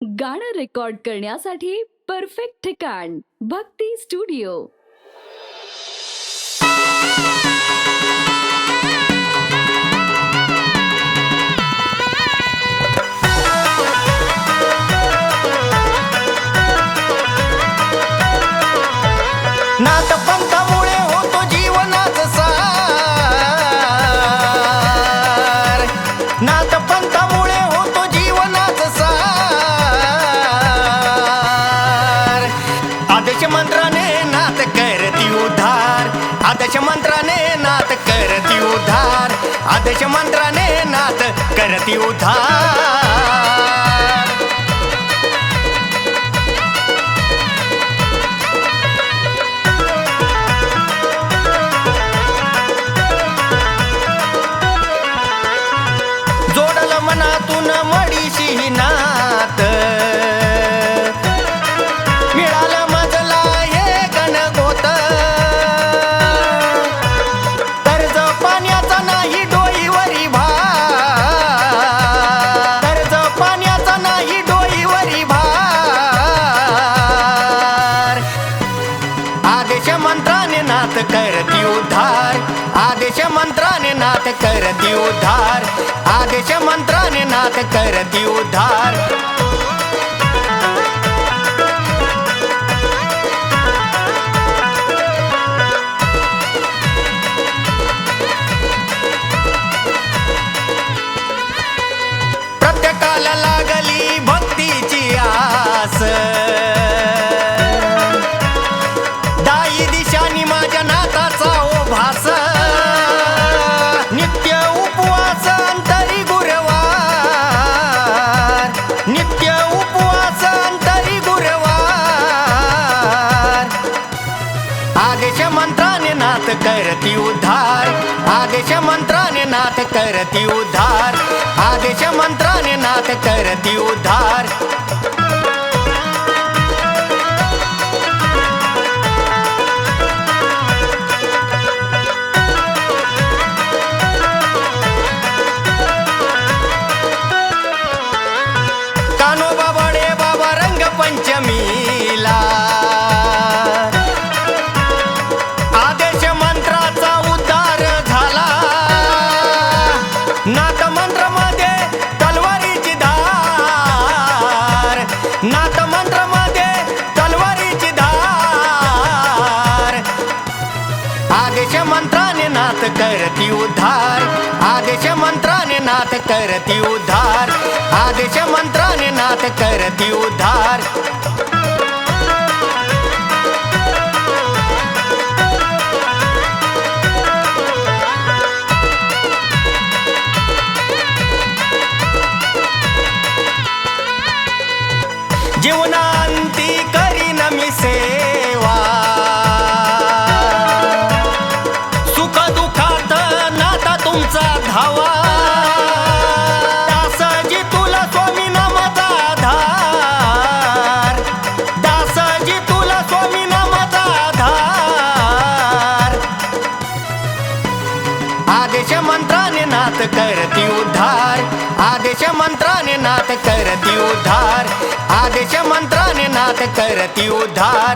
गाणं रेकॉर्ड करण्यासाठी परफेक्ट ठिकाण भक्ती स्टुडिओ। नाथ पंथामुळे होतो जीवनाचा सार, नाथ पंथामुळे होतो जीवनाचा सार। आदेश मंत्राने नाथ करती उद्धार, आदेश मंत्राने नाथ करती उद्धार, आदेश मंत्राने नाथ करती उद्धार। मनातून मडीशी नात मिळालं मजला हे गणगोत, कर्ज पाण्याचा नाही डोईवरी भार, कर्ज पाण्याचा नाही डोईवरी भार। आदेश मंत्राने नाथ करती उद्धार, आदेश मंत्राने नाथ करती उद्धार, आदेश मंत्राने नाथ करती उद्धार। प्रत्येकाला लागली भक्तीची आस, दाई दिशानी माझ्या नाथाचा ओ भास। नित्य उपवास अंतरी गुरुवार, नित्य उपवास अंतरी गुरुवार। आदेश मंत्राने नाथ करती उद्धार, आदेश मंत्राने नाथ करती उद्धार, आदेश मंत्राने नाथ करती उद्धार। कान्होबा बडे बाबा रंग पंचमीला आदेश मंत्राचा उद्धार झाला। नाथ मंत्र मध्ये तलवारीची धार, नाथ मंत्र मध्ये तलवारीची धार। आदेश मंत्राने नाथ करती उद्धार, आदेश मंत्राने नाथ करती उद्धार, आदेश मंत्राने नाथ करती उद्धार। जीवनांती करीन मी सेवा, सुख दुःखात नाथा तुमचा धावा। दासजी तुला स्वामी नामाचा आधार, दासजी तुला स्वामी नामाचा आधार। आदेश मंत्राने नाथ करती उद्धार, आदेश मंत्राने नाथ करती उद्धार, आदेश मंत्राने नाथ करती उद्धार।